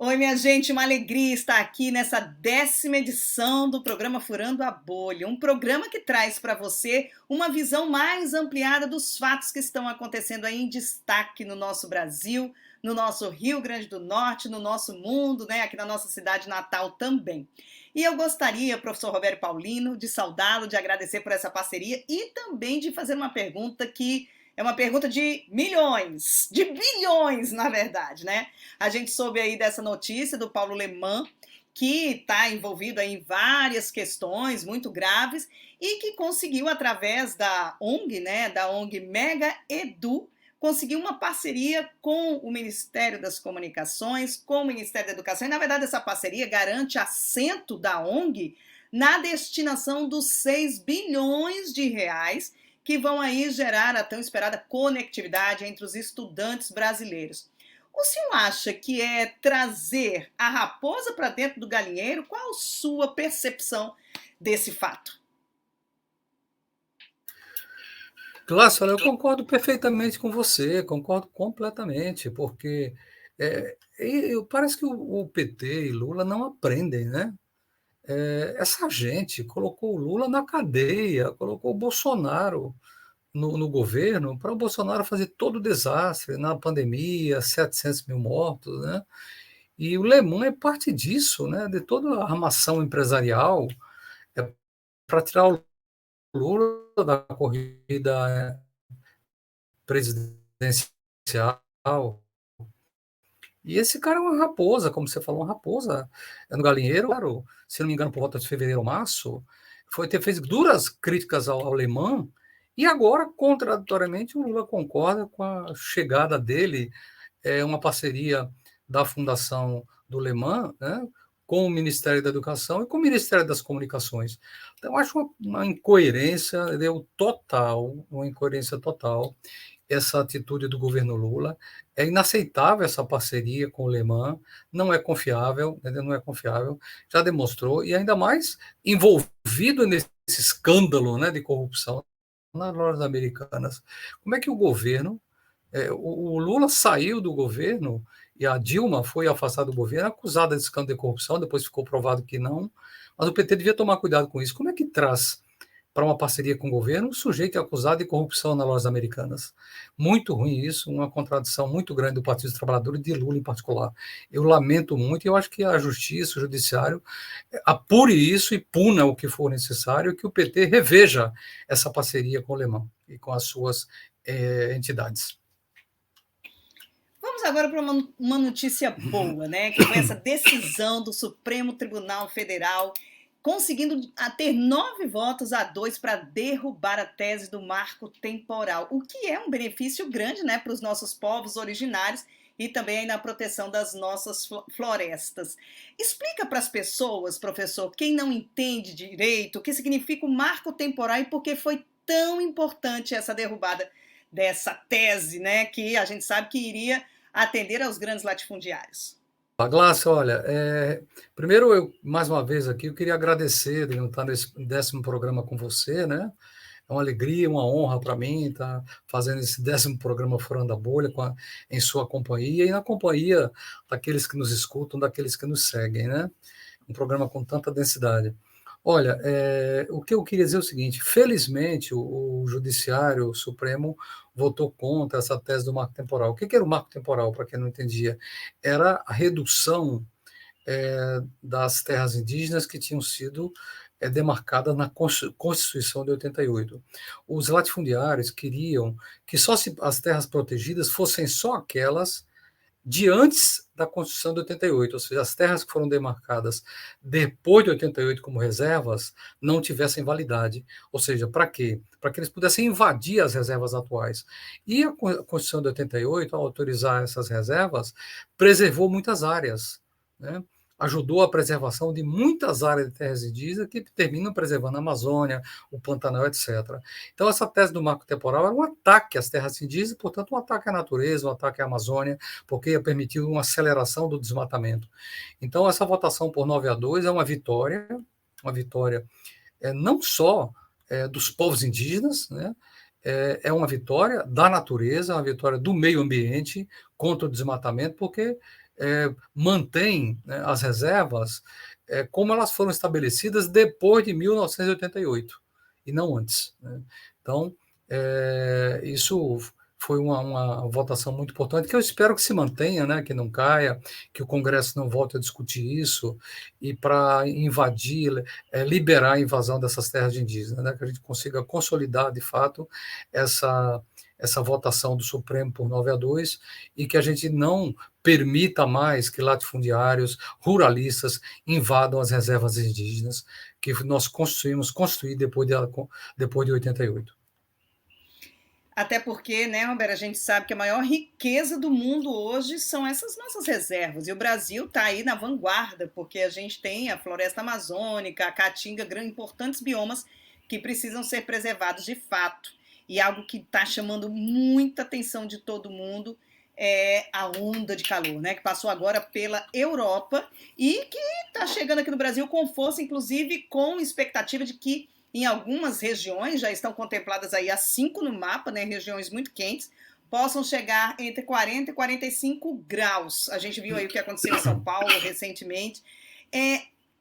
Oi, minha gente, uma alegria estar aqui nessa 10ª edição do programa Furando a Bolha, um programa que traz para você uma visão mais ampliada dos fatos que estão acontecendo aí em destaque no nosso Brasil, no nosso Rio Grande do Norte, no nosso mundo, né, aqui na nossa cidade natal também. E eu gostaria, professor Roberto Paulino, de saudá-lo, de agradecer por essa parceria e também de fazer uma pergunta que é uma pergunta de milhões, de bilhões, na verdade, né? A gente soube aí dessa notícia do Paulo Lemann, que está envolvido aí em várias questões muito graves e que conseguiu, através da ONG, né, da ONG Mega Edu, conseguir uma parceria com o Ministério das Comunicações, com o Ministério da Educação. E, na verdade, essa parceria garante assento da ONG na destinação dos 6 bilhões de reais que vão aí gerar a tão esperada conectividade entre os estudantes brasileiros. O senhor acha que é trazer a raposa para dentro do galinheiro? Qual a sua percepção desse fato? Glácio, olha, eu concordo perfeitamente com você, concordo completamente, porque parece que o PT e Lula não aprendem, né? Essa gente colocou o Lula na cadeia, colocou o Bolsonaro no governo para o Bolsonaro fazer todo o desastre na pandemia, 700 mil mortos, né? E o Lemann é parte disso, né? De toda a armação empresarial para tirar o Lula da corrida presidencial. E esse cara é uma raposa, como você falou, uma raposa no galinheiro, claro, se não me engano, por volta de fevereiro ou março, fez duras críticas ao Lemann, e agora, contraditoriamente, o Lula concorda com a chegada dele, uma parceria da Fundação do Lemann, né, com o Ministério da Educação e com o Ministério das Comunicações. Então, eu acho uma incoerência, uma incoerência total, essa atitude do governo Lula. É inaceitável essa parceria com o Lemann, não é confiável, não é confiável, já demonstrou, e ainda mais envolvido nesse escândalo, né, de corrupção nas lojas americanas. Como é que o governo, o Lula saiu do governo e a Dilma foi afastada do governo, acusada de escândalo de corrupção, depois ficou provado que não, mas o PT devia tomar cuidado com isso. Como é que traz para uma parceria com o governo, o sujeito é acusado de corrupção nas lojas americanas? Muito ruim isso, uma contradição muito grande do Partido dos Trabalhadores e de Lula em particular. Eu lamento muito e eu acho que a justiça, o judiciário, apure isso e puna o que for necessário, e que o PT reveja essa parceria com o Lemann e com as suas entidades. Vamos agora para uma notícia boa, né? Que foi essa decisão do Supremo Tribunal Federal conseguindo ter 9 votos a 2 para derrubar a tese do marco temporal, o que é um benefício grande, né, para os nossos povos originários e também aí na proteção das nossas florestas. Explica para as pessoas, professor, quem não entende direito, o que significa o marco temporal e por que foi tão importante essa derrubada dessa tese, né, que a gente sabe que iria atender aos grandes latifundiários. Glácio, olha, primeiro, mais uma vez aqui, eu queria agradecer de estar nesse 10º programa com você, né? É uma alegria, uma honra para mim estar fazendo esse 10º programa Furando a Bolha em sua companhia e na companhia daqueles que nos escutam, daqueles que nos seguem, né? Um programa com tanta densidade. Olha, o que eu queria dizer é o seguinte: felizmente o Judiciário Supremo votou contra essa tese do marco temporal. O que era o marco temporal, para quem não entendia? Era a redução das terras indígenas que tinham sido demarcadas na Constituição de 88. Os latifundiários queriam que só as terras protegidas fossem só aquelas de antes da Constituição de 88, ou seja, as terras que foram demarcadas depois de 88 como reservas não tivessem validade. Ou seja, para quê? Para que eles pudessem invadir as reservas atuais. E a Constituição de 88, ao autorizar essas reservas, preservou muitas áreas, né? Ajudou a preservação de muitas áreas de terras indígenas que terminam preservando a Amazônia, o Pantanal, etc. Então, essa tese do marco temporal era um ataque às terras indígenas, portanto, um ataque à natureza, um ataque à Amazônia, porque ia permitir uma aceleração do desmatamento. Então, essa votação por 9-2 é uma vitória não só dos povos indígenas, né? É uma vitória da natureza, uma vitória do meio ambiente contra o desmatamento, porque mantém, né, as reservas como elas foram estabelecidas depois de 1988, e não antes, né? Então, isso foi uma votação muito importante, que eu espero que se mantenha, né, que não caia, que o Congresso não volte a discutir isso, e para invadir, liberar a invasão dessas terras indígenas, né, que a gente consiga consolidar, de fato, essa votação do Supremo por 9-2, e que a gente não permita mais que latifundiários, ruralistas, invadam as reservas indígenas que nós conseguimos construir depois de 88. Até porque, né, Roberto, a gente sabe que a maior riqueza do mundo hoje são essas nossas reservas. E o Brasil está aí na vanguarda, porque a gente tem a floresta amazônica, a caatinga, importantes biomas que precisam ser preservados de fato. E algo que está chamando muita atenção de todo mundo é a onda de calor, né, que passou agora pela Europa e que está chegando aqui no Brasil com força, inclusive com expectativa de que em algumas regiões, já estão contempladas aí as 5 no mapa, né, regiões muito quentes, possam chegar entre 40 e 45 graus. A gente viu aí o que aconteceu em São Paulo recentemente.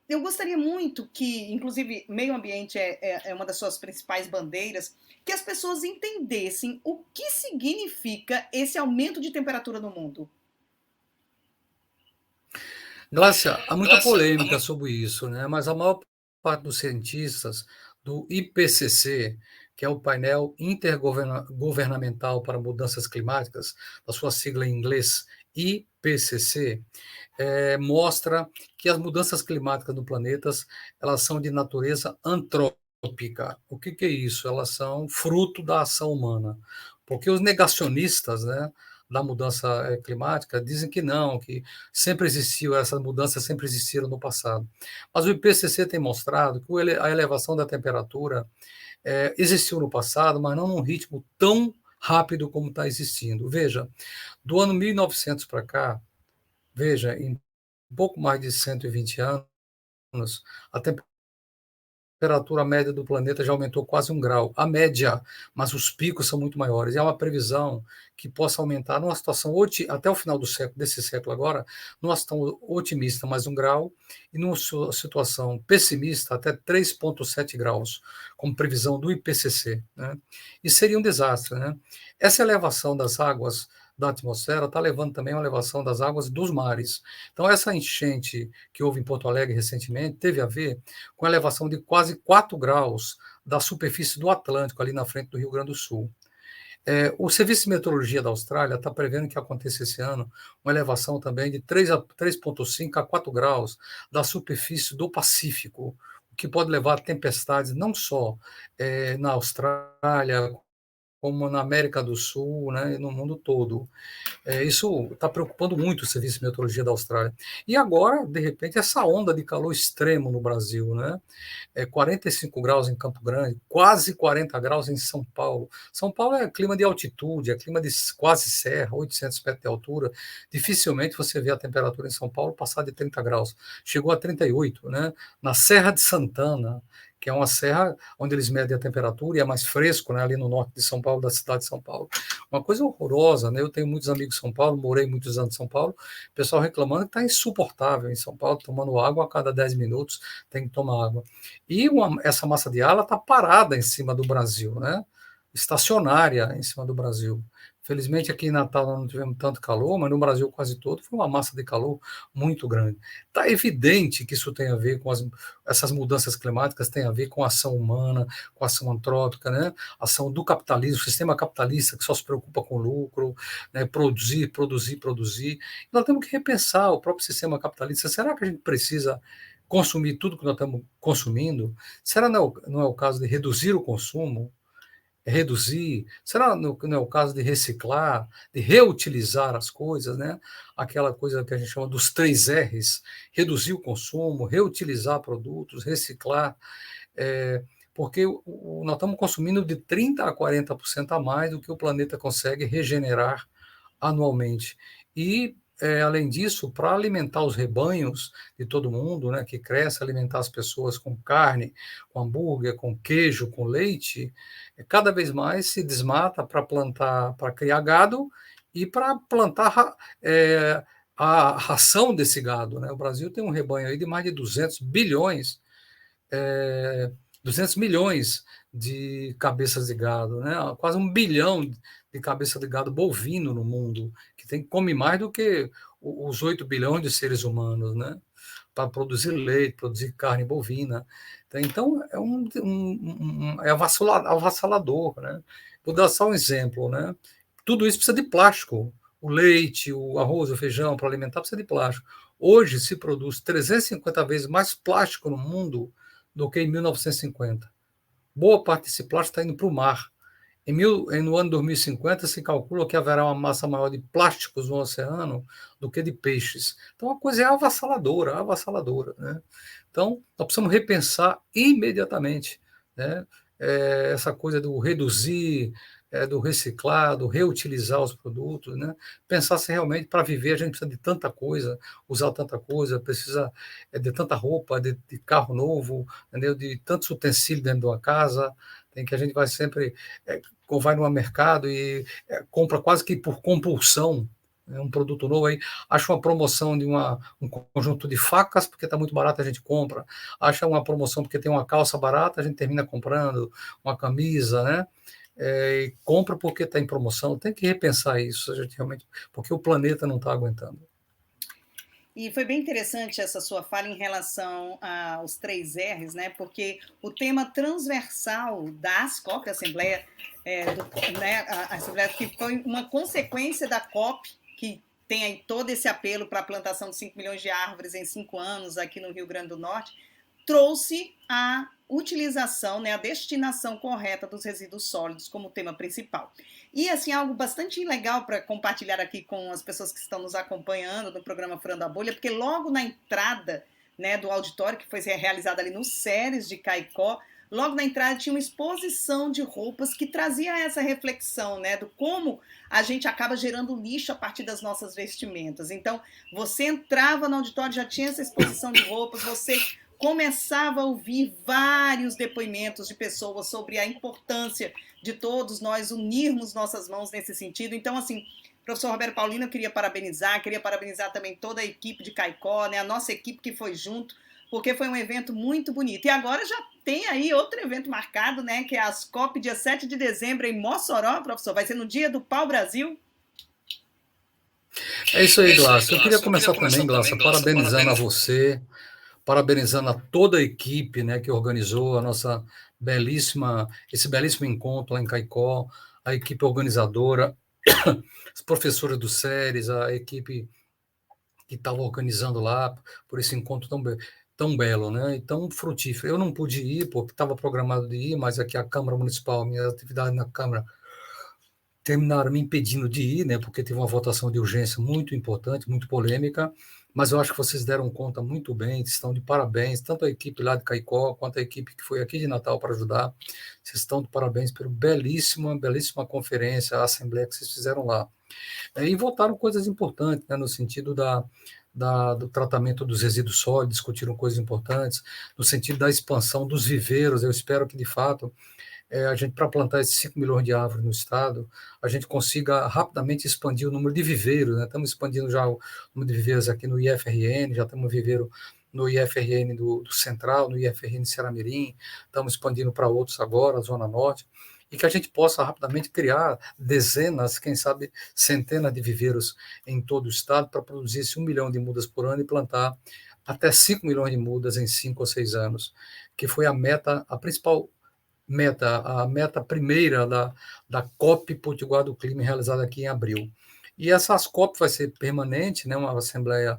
Eu gostaria muito que, inclusive, meio ambiente é uma das suas principais bandeiras, que as pessoas entendessem o que significa esse aumento de temperatura no mundo. Glácia, há muita polêmica sobre isso, né? Mas a maior parte dos cientistas do IPCC, que é o painel intergovernamental para mudanças climáticas, a sua sigla em inglês IPCC, mostra que as mudanças climáticas no planeta, elas são de natureza antrópica. O que é isso? Elas são fruto da ação humana. Porque os negacionistas, né, da mudança climática dizem que não, que sempre existiu, essas mudanças sempre existiram no passado. Mas o IPCC tem mostrado que a elevação da temperatura existiu no passado, mas não num ritmo tão rápido como está existindo. Veja, do ano 1900 para cá, veja, em pouco mais de 120 anos, a temperatura média do planeta já aumentou quase 1 grau, a média, mas os picos são muito maiores. E há uma previsão que possa aumentar numa situação, até o final desse século agora, numa situação otimista, mais 1 grau, e numa situação pessimista, até 3,7 graus, como previsão do IPCC, né? E seria um desastre, né? Essa elevação das águas da atmosfera está levando também a uma elevação das águas dos mares. Então, essa enchente que houve em Porto Alegre recentemente teve a ver com a elevação de quase 4 graus da superfície do Atlântico, ali na frente do Rio Grande do Sul. O Serviço de Meteorologia da Austrália está prevendo que aconteça esse ano uma elevação também de 3,5 a 4 graus da superfície do Pacífico, o que pode levar a tempestades não só na Austrália, como na América do Sul, né, e no mundo todo. Isso está preocupando muito o Serviço de Meteorologia da Austrália. E agora, de repente, essa onda de calor extremo no Brasil, né? 45 graus em Campo Grande, quase 40 graus em São Paulo. São Paulo é clima de altitude, é clima de quase serra, 800 metros de altura. Dificilmente você vê a temperatura em São Paulo passar de 30 graus. Chegou a 38, né? Na Serra de Santana, que é uma serra onde eles medem a temperatura e é mais fresco, né, ali no norte de São Paulo, da cidade de São Paulo. Uma coisa horrorosa, né? Eu tenho muitos amigos em São Paulo, morei muitos anos em São Paulo, o pessoal reclamando que está insuportável em São Paulo, tomando água a cada 10 minutos, tem que tomar água. E essa massa de ar está parada em cima do Brasil, né? Estacionária em cima do Brasil. Felizmente aqui em Natal nós não tivemos tanto calor, mas no Brasil quase todo foi uma massa de calor muito grande. Está evidente que isso tem a ver com essas mudanças climáticas, tem a ver com a ação humana, com a ação antrópica, né? A ação do capitalismo, o sistema capitalista que só se preocupa com lucro, né? Produzir, produzir, produzir. Nós temos que repensar o próprio sistema capitalista. Será que a gente precisa consumir tudo que nós estamos consumindo? Será não é o caso de reduzir o consumo? Reduzir? Será não é o caso de reciclar, de reutilizar as coisas, né? Aquela coisa que a gente chama dos 3 R's: reduzir o consumo, reutilizar produtos, reciclar, porque nós estamos consumindo de 30% a 40% a mais do que o planeta consegue regenerar anualmente. E, além disso, para alimentar os rebanhos de todo mundo, né, que cresce, alimentar as pessoas com carne, com hambúrguer, com queijo, com leite, cada vez mais se desmata para plantar, para criar gado e para plantar a ração desse gado, né? O Brasil tem um rebanho aí de mais de 200 bilhões, 200 milhões de cabeças de gado, né? Quase 1 bilhão de cabeças de gado bovino no mundo, que come mais do que os 8 bilhões de seres humanos, né? Para produzir leite, produzir carne bovina. Então, é avassalador, né? Vou dar só um exemplo, né? Tudo isso precisa de plástico. O leite, o arroz, o feijão, para alimentar, precisa de plástico. Hoje se produz 350 vezes mais plástico no mundo do que em 1950. Boa parte desse plástico está indo para o mar. No ano 2050, se calcula que haverá uma massa maior de plásticos no oceano do que de peixes. Então, a coisa é avassaladora, avassaladora. Né? Então, nós precisamos repensar imediatamente, né? Essa coisa do reduzir, do reciclar, do reutilizar os produtos, né? Pensar se realmente para viver a gente precisa de tanta coisa, usar tanta coisa, precisa de tanta roupa, de carro novo, entendeu? De tantos utensílios dentro de uma casa, tem que a gente vai sempre ou vai no mercado e compra quase que por compulsão, né, um produto novo aí, acha uma promoção de um conjunto de facas, porque está muito barato, a gente compra, acha uma promoção porque tem uma calça barata, a gente termina comprando, uma camisa, né? E compra porque está em promoção, tem que repensar isso, a gente realmente, porque o planeta não está aguentando. E foi bem interessante essa sua fala em relação aos 3 R's, né? Porque o tema transversal da ASCOP, a Assembleia, né, a Assembleia que foi uma consequência da COP, que tem aí todo esse apelo para a plantação de 5 milhões de árvores em 5 anos aqui no Rio Grande do Norte, trouxe a utilização, né, a destinação correta dos resíduos sólidos como tema principal. E assim, algo bastante legal para compartilhar aqui com as pessoas que estão nos acompanhando no programa Furando a Bolha, porque logo na entrada, né, do auditório, que foi realizado ali no Ceres de Caicó, logo na entrada tinha uma exposição de roupas que trazia essa reflexão, né, do como a gente acaba gerando lixo a partir das nossas vestimentas. Então, você entrava no auditório, já tinha essa exposição de roupas, você começava a ouvir vários depoimentos de pessoas sobre a importância de todos nós unirmos nossas mãos nesse sentido. Então, assim, professor Roberto Paulino, eu queria parabenizar também toda a equipe de Caicó, né, a nossa equipe que foi junto, porque foi um evento muito bonito. E agora já tem aí outro evento marcado, né, que é a ASCOP, dia 7 de dezembro, em Mossoró, professor, vai ser no dia do Pau-Brasil. É isso aí, Glaucia. Eu queria começar também, Glaucia, parabenizando a você, parabenizando a toda a equipe, né, que organizou esse belíssimo encontro lá em Caicó, a equipe organizadora, os professores do SERES, a equipe que estava organizando lá por esse encontro tão belo, né, e tão frutífero. Eu não pude ir, porque estava programado de ir, mas aqui a Câmara Municipal, minhas atividades na Câmara, terminaram me impedindo de ir, né, porque teve uma votação de urgência muito importante, muito polêmica, mas eu acho que vocês deram conta muito bem, estão de parabéns, tanto a equipe lá de Caicó, quanto a equipe que foi aqui de Natal para ajudar, vocês estão de parabéns pela belíssima conferência, a assembleia que vocês fizeram lá. E votaram coisas importantes, né, no sentido do tratamento dos resíduos sólidos, discutiram coisas importantes, no sentido da expansão dos viveiros, eu espero que, de fato, a gente, para plantar esses 5 milhões de árvores no estado, a gente consiga rapidamente expandir o número de viveiros, né? Estamos expandindo já o número de viveiros aqui no IFRN, já temos viveiro no IFRN do Central, no IFRN Ceará-Mirim, estamos expandindo para outros agora, a Zona Norte, e que a gente possa rapidamente criar dezenas, quem sabe centenas de viveiros em todo o estado para produzir esse 1 milhão de mudas por ano e plantar até 5 milhões de mudas em 5 ou 6 anos, que foi a meta, a principal a meta primeira da COP Potiguar do Clima, realizada aqui em abril. E essa COP vai ser permanente, né, uma assembleia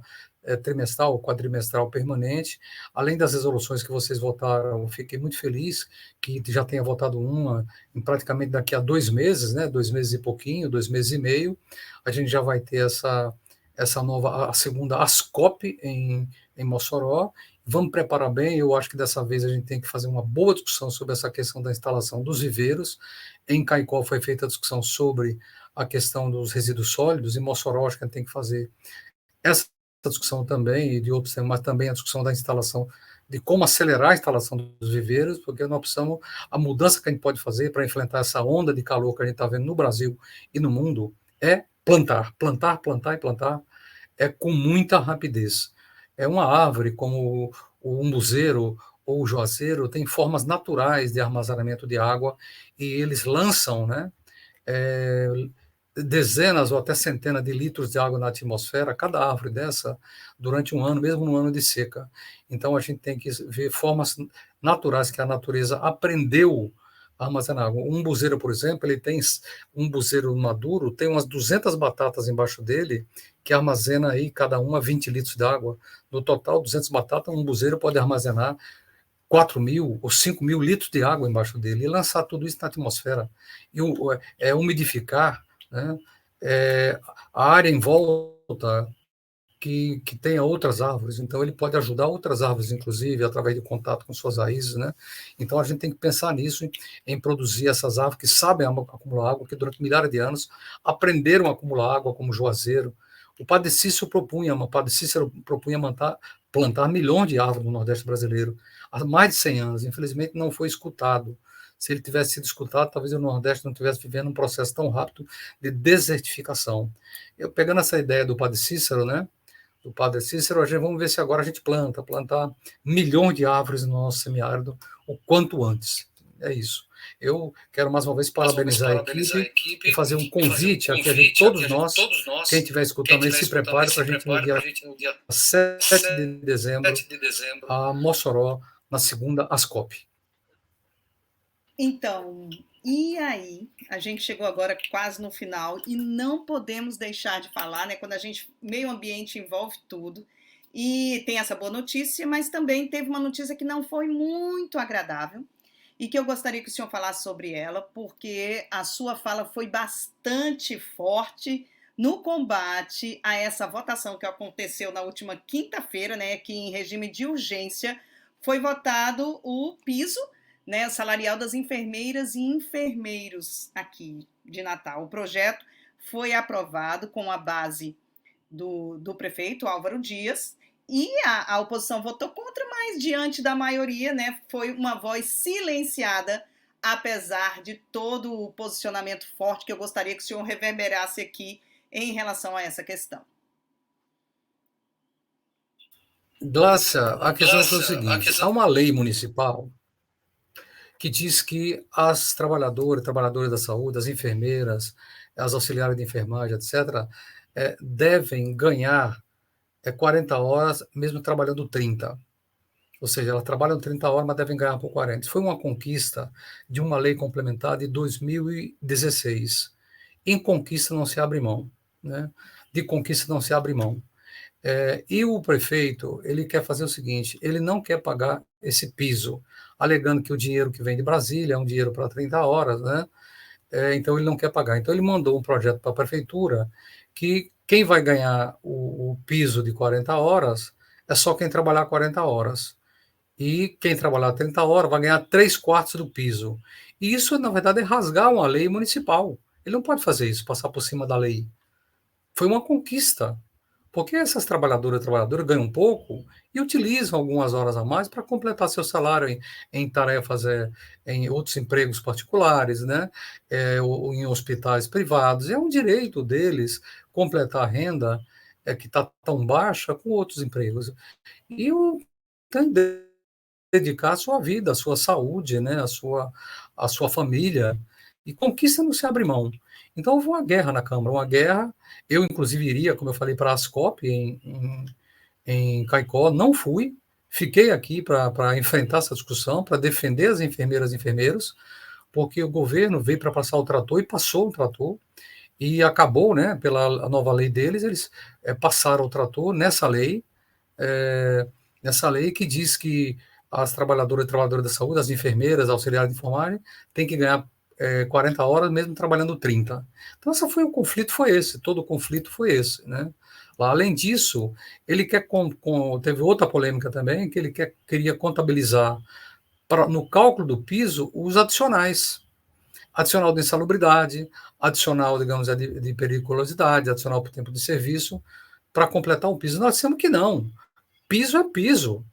trimestral ou quadrimestral permanente, além das resoluções que vocês votaram, fiquei muito feliz que já tenha votado uma, em praticamente daqui a 2 meses, né, 2 meses e pouquinho, 2 meses e meio, a gente já vai ter essa nova, a segunda ASCOP em Mossoró. Vamos preparar bem, eu acho que dessa vez a gente tem que fazer uma boa discussão sobre essa questão da instalação dos viveiros. Em Caicó foi feita a discussão sobre a questão dos resíduos sólidos, em Mossoró acho que a gente tem que fazer essa discussão também, e de outros temas, mas também a discussão da instalação, de como acelerar a instalação dos viveiros, porque nós precisamos, a mudança que a gente pode fazer para enfrentar essa onda de calor que a gente está vendo no Brasil e no mundo é plantar, plantar, plantar e plantar. é com muita rapidez. É uma árvore como o umbuzeiro ou o juazeiro tem formas naturais de armazenamento de água e eles lançam, né, é, dezenas ou até centenas de litros de água na atmosfera, cada árvore dessa, durante um ano, mesmo no ano de seca. Então, a gente tem que ver formas naturais que a natureza aprendeu a armazenar água. Um buzeiro, por exemplo, ele tem um buzeiro maduro, tem umas 200 batatas embaixo dele, que armazena aí cada uma 20 litros de água. No total, 200 batatas, um buzeiro pode armazenar 4.000 ou 5.000 litros de água embaixo dele e lançar tudo isso na atmosfera e umidificar, né, a área em volta que tenha outras árvores, então ele pode ajudar outras árvores, inclusive, através de contato com suas raízes, né? Então a gente tem que pensar nisso, em produzir essas árvores que sabem acumular água, que durante milhares de anos aprenderam a acumular água, como o juazeiro. O Padre Cícero propunha plantar milhões de árvores no Nordeste brasileiro, há mais de 100 anos. Infelizmente não foi escutado. Se ele tivesse sido escutado, talvez o Nordeste não estivesse vivendo um processo tão rápido de desertificação. Eu pegando essa ideia do Padre Cícero, né? Do Padre Cícero, vamos ver se agora a gente plantar milhões de árvores no nosso semiárido o quanto antes. É isso. Eu quero mais uma vez parabenizar a equipe e fazer um convite a que a gente, todos nós, quem estiver escutando aí, se prepare para a gente no dia 7 de dezembro, a Mossoró, na segunda ASCOP. Então, e aí? A gente chegou agora quase no final e não podemos deixar de falar, né? Quando a gente, meio ambiente envolve tudo. E tem essa boa notícia, mas também teve uma notícia que não foi muito agradável e que eu gostaria que o senhor falasse sobre ela, porque a sua fala foi bastante forte no combate a essa votação que aconteceu na última quinta-feira, né? Que em regime de urgência foi votado o piso, né, salarial das enfermeiras e enfermeiros aqui de Natal. O projeto foi aprovado com a base do prefeito Álvaro Dias e a oposição votou contra, mas diante da maioria, né, foi uma voz silenciada, apesar de todo o posicionamento forte que eu gostaria que o senhor reverberasse aqui em relação a essa questão. Glácia, a questão foi o seguinte: há uma lei municipal que diz que as trabalhadoras da saúde, as enfermeiras, as auxiliares de enfermagem, etc., devem ganhar 40 horas, mesmo trabalhando 30. Ou seja, elas trabalham 30 horas, mas devem ganhar por 40. Isso foi uma conquista de uma lei complementar de 2016. Em conquista não se abre mão, né? De conquista não se abre mão. E o prefeito, ele quer fazer o seguinte, ele não quer pagar esse piso, alegando que o dinheiro que vem de Brasília é um dinheiro para 30 horas, né? Então ele não quer pagar. Então ele mandou um projeto para a prefeitura que quem vai ganhar o piso de 40 horas é só quem trabalhar 40 horas. E quem trabalhar 30 horas vai ganhar 3/4 do piso. E isso, na verdade, é rasgar uma lei municipal. Ele não pode fazer isso, passar por cima da lei. Foi uma conquista. Porque essas trabalhadoras e trabalhadores ganham um pouco e utilizam algumas horas a mais para completar seu salário em tarefas, em outros empregos particulares, né? Ou em hospitais privados. É um direito deles completar a renda que está tão baixa com outros empregos. E tem que dedicar a sua vida, a sua saúde, né? A sua família. E conquista não se abre mão. Então houve uma guerra na Câmara, uma guerra. Eu, inclusive, iria, como eu falei, para a ASCOP em Caicó, não fui, fiquei aqui para enfrentar essa discussão, para defender as enfermeiras e enfermeiros, porque o governo veio para passar o trator e passou o trator, e acabou, né, pela nova lei deles, eles passaram o trator nessa lei que diz que as trabalhadoras e trabalhadoras da saúde, as enfermeiras, auxiliares de enfermagem, têm que ganhar 40 horas, mesmo trabalhando 30. Então, o conflito foi esse, todo o conflito foi esse, né? Lá, além disso, ele teve outra polêmica também, que ele queria contabilizar no cálculo do piso os adicionais. Adicional de insalubridade, adicional, digamos, de periculosidade, adicional por tempo de serviço, para completar o piso. Nós dissemos que não. Piso é piso.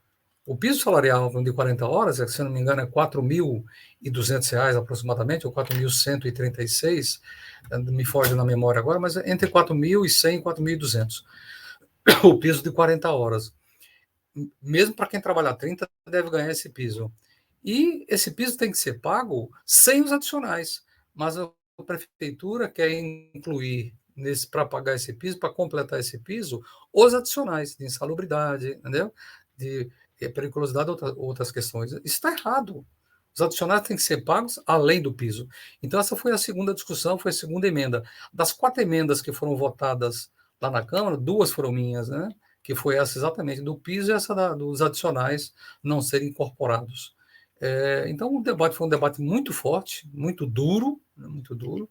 O piso salarial de 40 horas, se não me engano, é R$ 4.200 aproximadamente, ou 4.136, me foge na memória agora, mas é entre 4.100 e 4.200. o piso de 40 horas. Mesmo para quem trabalhar 30, deve ganhar esse piso. E esse piso tem que ser pago sem os adicionais. Mas a prefeitura quer incluir para pagar esse piso, para completar esse piso, os adicionais de insalubridade, entendeu? De periculosidade, outras questões. Isso está errado. Os adicionais têm que ser pagos além do piso. Então, essa foi a segunda discussão, foi a segunda emenda. Das 4 emendas que foram votadas lá na Câmara, 2 foram minhas, né? Que foi essa exatamente do piso e essa dos adicionais não serem incorporados. Então, o debate foi um debate muito forte, muito duro, né, muito duro.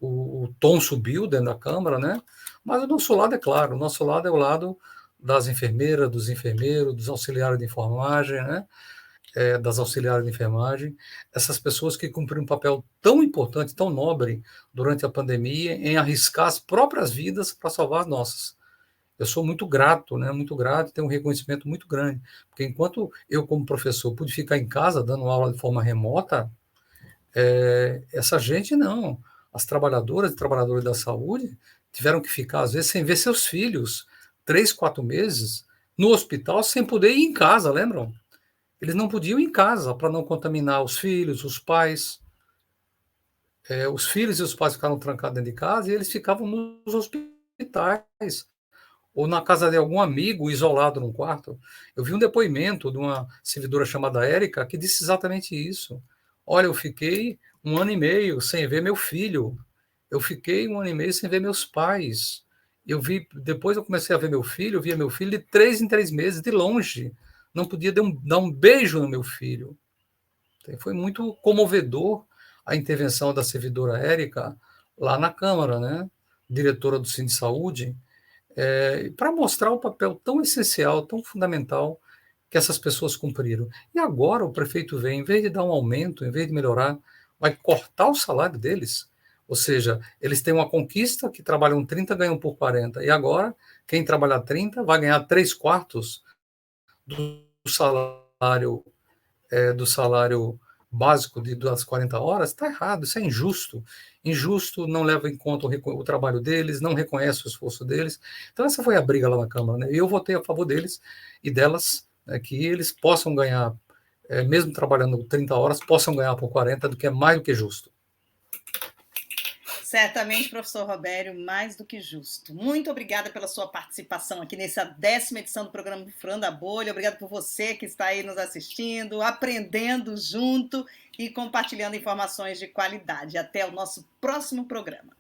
O tom subiu dentro da Câmara, né? Mas o nosso lado é claro, o nosso lado é o lado das enfermeiras, dos enfermeiros, dos auxiliares de enfermagem, né? Das auxiliares de enfermagem, essas pessoas que cumpriram um papel tão importante, tão nobre durante a pandemia, em arriscar as próprias vidas para salvar as nossas. Eu sou muito grato, né? Muito grato, tenho um reconhecimento muito grande, porque enquanto eu, como professor, pude ficar em casa dando aula de forma remota, essa gente não. As trabalhadoras e trabalhadores da saúde tiveram que ficar, às vezes, sem ver seus filhos, 3, 4 meses, no hospital, sem poder ir em casa, lembram? Eles não podiam ir em casa para não contaminar os filhos, os pais. Os filhos e os pais ficaram trancados dentro de casa e eles ficavam nos hospitais ou na casa de algum amigo isolado num quarto. Eu vi um depoimento de uma servidora chamada Érica que disse exatamente isso. Olha, eu fiquei 1 ano e meio sem ver meu filho. Eu fiquei 1 ano e meio sem ver meus pais. Depois eu comecei a ver meu filho, eu via meu filho de 3 em 3 meses, de longe. Não podia dar um beijo no meu filho. Foi muito comovedor a intervenção da servidora Érica lá na Câmara, né? Diretora do Cine Saúde, para mostrar o papel tão essencial, tão fundamental que essas pessoas cumpriram. E agora o prefeito vem, em vez de dar um aumento, em vez de melhorar, vai cortar o salário deles. Ou seja, eles têm uma conquista que trabalham 30, ganham por 40. E agora, quem trabalhar 30 vai ganhar 3/4 do salário básico das 40 horas. Está errado, isso é injusto. Injusto, não leva em conta o trabalho deles, não reconhece o esforço deles. Então, essa foi a briga lá na Câmara, né? E eu votei a favor deles e delas, né, que eles possam ganhar, mesmo trabalhando 30 horas, possam ganhar por 40, do que é mais do que justo. Certamente, professor Robério, mais do que justo. Muito obrigada pela sua participação aqui nessa 10ª edição do programa Furando a Bolha. Obrigada por você que está aí nos assistindo, aprendendo junto e compartilhando informações de qualidade. Até o nosso próximo programa.